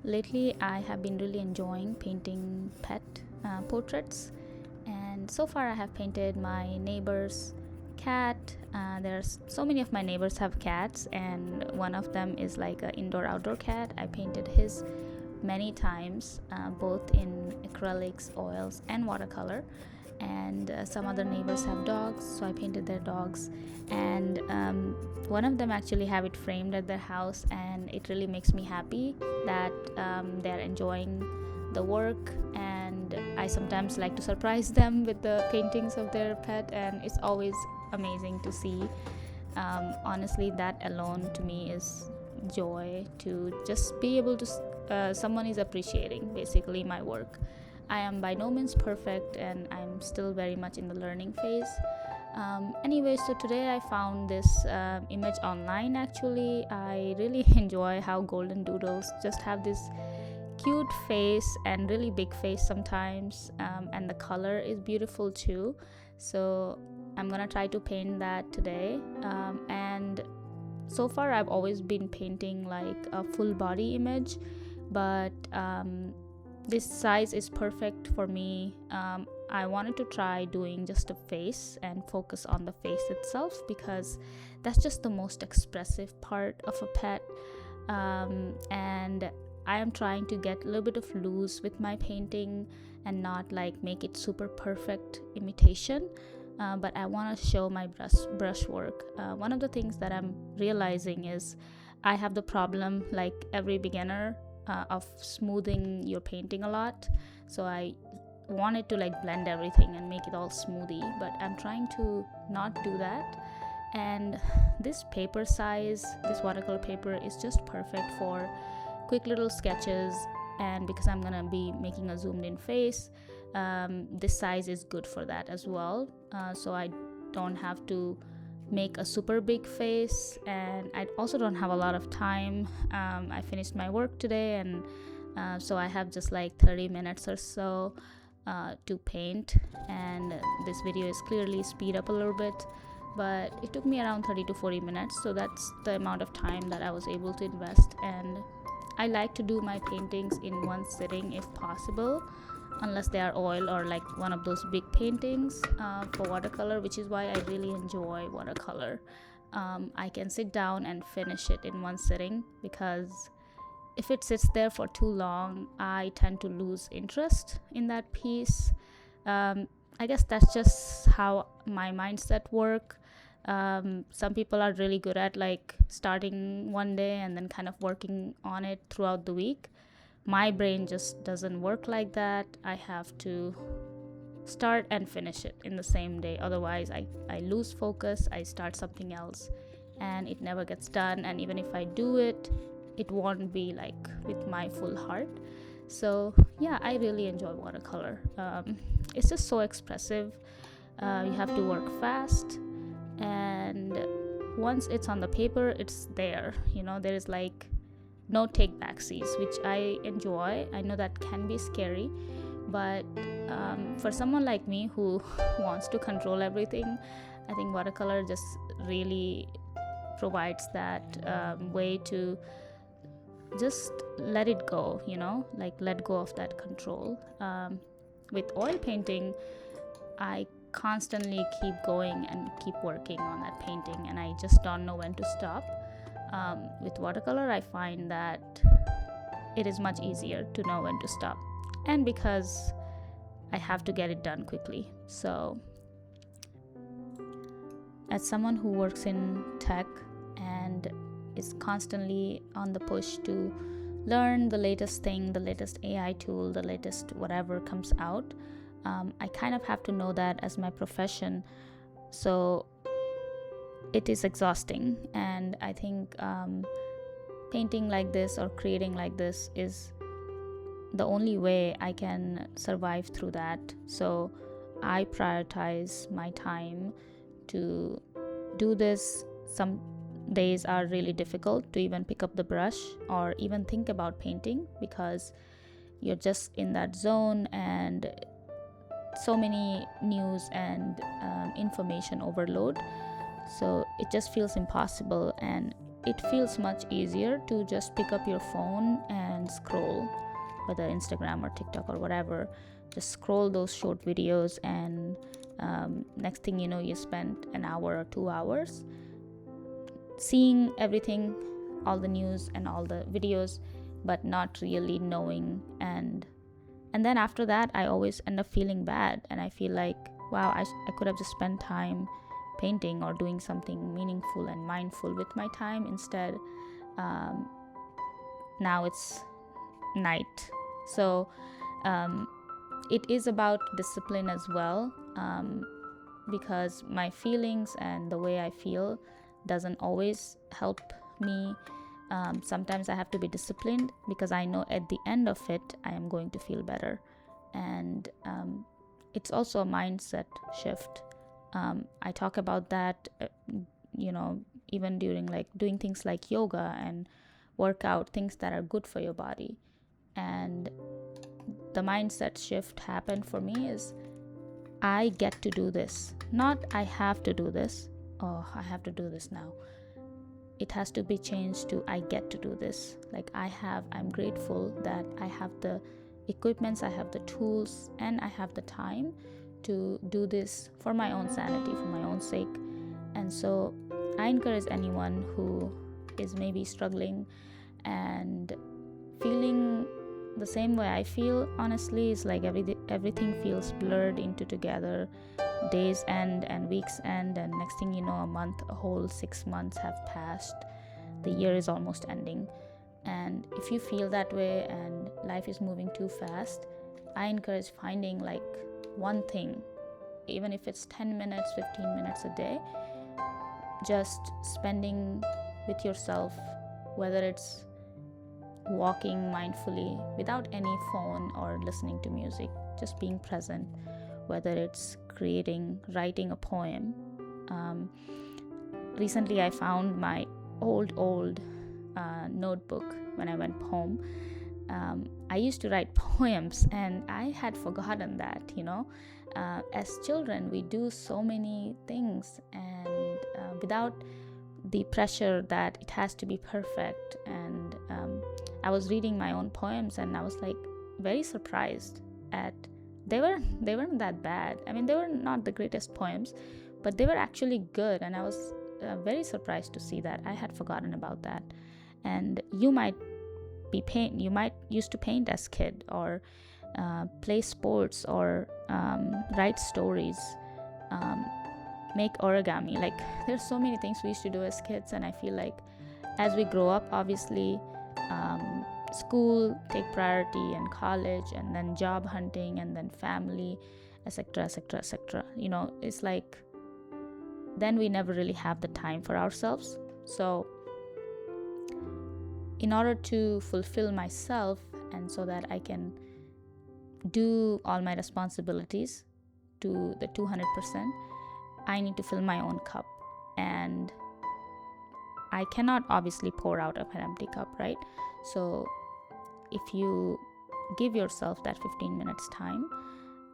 Lately, I have been really enjoying painting pet portraits, and so far, I have painted my neighbor's cat. There's so many of my neighbors have cats, and one of them is like an indoor-outdoor cat. I painted his many times, both in acrylics, oils, and watercolor. And some other neighbors have dogs, so I painted their dogs. And one of them actually have it framed at their house, and it really makes me happy that they're enjoying the work. And I sometimes like to surprise them with the paintings of their pet, and it's always amazing to see. Honestly, that alone to me is joy, to just be able to someone is appreciating basically my work. I am by no means perfect, and I'm still very much in the learning phase. Anyway, so today I found this image online. Actually, I really enjoy how golden doodles just have this cute face and really big face sometimes, and the color is beautiful too. So I'm gonna try to paint that today. And so far I've always been painting like a full body image, but this size is perfect for me. I wanted to try doing just a face and focus on the face itself, because that's just the most expressive part of a pet. And I am trying to get a little bit of loose with my painting and not like make it super perfect imitation. But I want to show my brush work. One of the things that I'm realizing is I have the problem, like every beginner, of smoothing your painting a lot. So I wanted to like blend everything and make it all smoothie, but I'm trying to not do that. And this paper size, this watercolor paper, is just perfect for quick little sketches. And because I'm gonna be making a zoomed in face, this size is good for that as well. So I don't have to make a super big face, and I also don't have a lot of time. I finished my work today, and so I have just like 30 minutes or so to paint, and this video is clearly speed up a little bit, but it took me around 30 to 40 minutes, so that's the amount of time that I was able to invest. And I like to do my paintings in one sitting if possible, unless they are oil or like one of those big paintings for watercolor, which is why I really enjoy watercolor. I can sit down and finish it in one sitting, because if it sits there for too long, I tend to lose interest in that piece. I guess that's just how my mindset work. Some people are really good at like starting one day and then kind of working on it throughout the week. My brain just doesn't work like that. I have to start and finish it in the same day. Otherwise, I lose focus, I start something else, and it never gets done. And even if I do it, it won't be like with my full heart. So yeah, I really enjoy watercolor. It's just so expressive. You have to work fast, and once it's on the paper, it's there. There is like no take backsies, which I enjoy. I know that can be scary, but for someone like me who wants to control everything, I think watercolor just really provides that way to just let it go, like let go of that control. With oil painting, I constantly keep going and keep working on that painting, and I just don't know when to stop. With watercolor, I find that it is much easier to know when to stop, and because I have to get it done quickly. So as someone who works in tech and is constantly on the push to learn the latest thing, the latest AI tool, the latest whatever comes out, I kind of have to know that as my profession. So it is exhausting, and I think painting like this or creating like this is the only way I can survive through that. So I prioritize my time to do this. Some days are really difficult to even pick up the brush or even think about painting, because you're just in that zone, and so many news and information overload. So it just feels impossible, and it feels much easier to just pick up your phone and scroll, whether Instagram or TikTok or whatever. Just scroll those short videos, and next thing you know, you spend an hour or 2 hours seeing everything, all the news and all the videos, but not really knowing. And then after that, I always end up feeling bad, and I feel like, wow, I could have just spent time painting or doing something meaningful and mindful with my time. Instead, now it's night. So it is about discipline as well, because my feelings and the way I feel doesn't always help me. Sometimes I have to be disciplined, because I know at the end of it I am going to feel better. And it's also a mindset shift. I talk about that, even during like doing things like yoga and workout, things that are good for your body. And the mindset shift happened for me is, I get to do this, not I have to do this. Oh, I have to do this now. It has to be changed to I get to do this. Like I'm grateful that I have the equipments, I have the tools, and I have the time to do this for my own sanity, for my own sake. And so I encourage anyone who is maybe struggling and feeling the same way I feel. Honestly, it's like everything feels blurred into together. Days end and weeks end, and next thing you know, a whole 6 months have passed. The year is almost ending. And if you feel that way and life is moving too fast, I encourage finding like one thing, even if it's 10 minutes, 15 minutes a day, just spending with yourself, whether it's walking mindfully without any phone or listening to music, just being present, whether it's writing a poem. Recently I found my old notebook when I went home. I used to write poems, and I had forgotten that, as children we do so many things, and without the pressure that it has to be perfect. And I was reading my own poems, and I was like very surprised at they weren't that bad. I mean, they were not the greatest poems, but they were actually good, and I was very surprised to see that. I had forgotten about that. And you might used to paint as kid, or play sports, or write stories, make origami. Like, there's so many things we used to do as kids, and I feel like as we grow up, obviously school take priority, and college, and then job hunting, and then family, etc., etc., etc. It's like then we never really have the time for ourselves. So in order to fulfill myself, and so that I can do all my responsibilities to the 200%, I need to fill my own cup. And I cannot obviously pour out of an empty cup, right? So if you give yourself that 15 minutes time,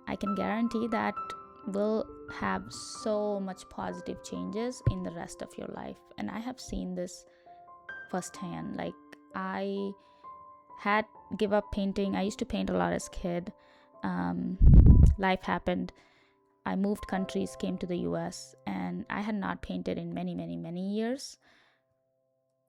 I can guarantee that will have so much positive changes in the rest of your life. And I have seen this firsthand. Like, I had give up painting. I used to paint a lot as kid. Life happened. I moved countries, came to the US, and I had not painted in many, many, many years,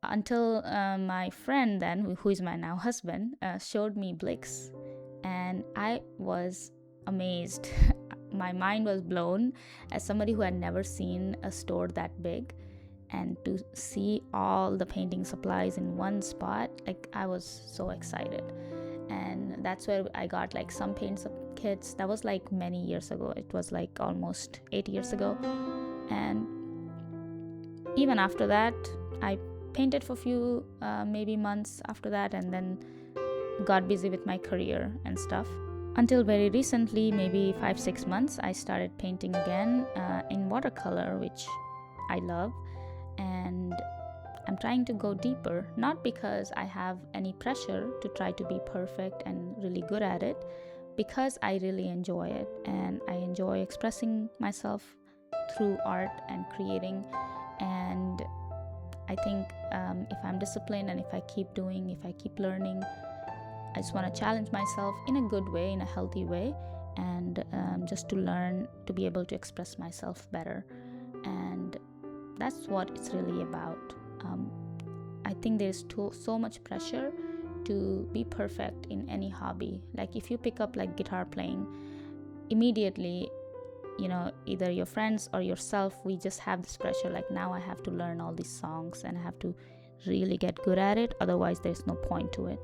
until my friend then, who is my now husband, showed me Blix, and I was amazed. My mind was blown as somebody who had never seen a store that big, and to see all the painting supplies in one spot, like, I was so excited. And that's where I got like some paint kits. That was like many years ago. It was like almost 8 years ago. And even after that, I painted for a few maybe months after that, and then got busy with my career and stuff, until very recently, maybe 5-6 months, I started painting again in watercolor, which I love. And I'm trying to go deeper, not because I have any pressure to try to be perfect and really good at it, because I really enjoy it, and I enjoy expressing myself through art and creating. And I think if I'm disciplined and if I keep doing, if I keep learning, I just want to challenge myself in a good way, in a healthy way, and just to learn to be able to express myself better. And that's what it's really about. I think there's so much pressure to be perfect in any hobby. Like if you pick up like guitar playing, immediately, either your friends or yourself, we just have this pressure, like now I have to learn all these songs and I have to really get good at it, otherwise there's no point to it.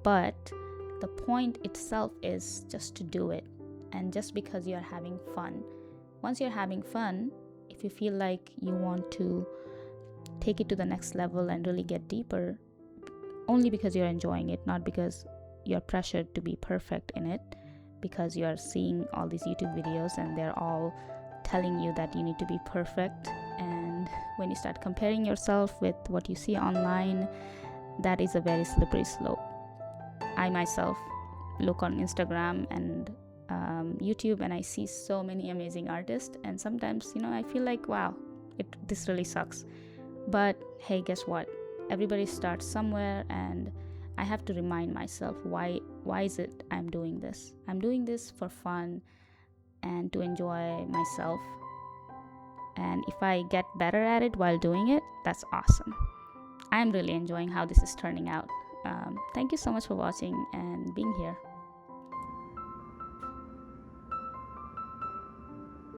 But the point itself is just to do it, and just because you're having fun. Once you're having fun, if you feel like you want to take it to the next level and really get deeper, only because you're enjoying it, not because you're pressured to be perfect in it, because you're seeing all these YouTube videos and they're all telling you that you need to be perfect. And when you start comparing yourself with what you see online, that is a very slippery slope. I myself look on Instagram and YouTube, and I see so many amazing artists, and sometimes I feel like, wow, this really sucks. But hey, guess what? Everybody starts somewhere, and I have to remind myself, why is it I'm doing this? I'm doing this for fun and to enjoy myself. And if I get better at it while doing it, that's awesome. I'm really enjoying how this is turning out. Thank you so much for watching and being here.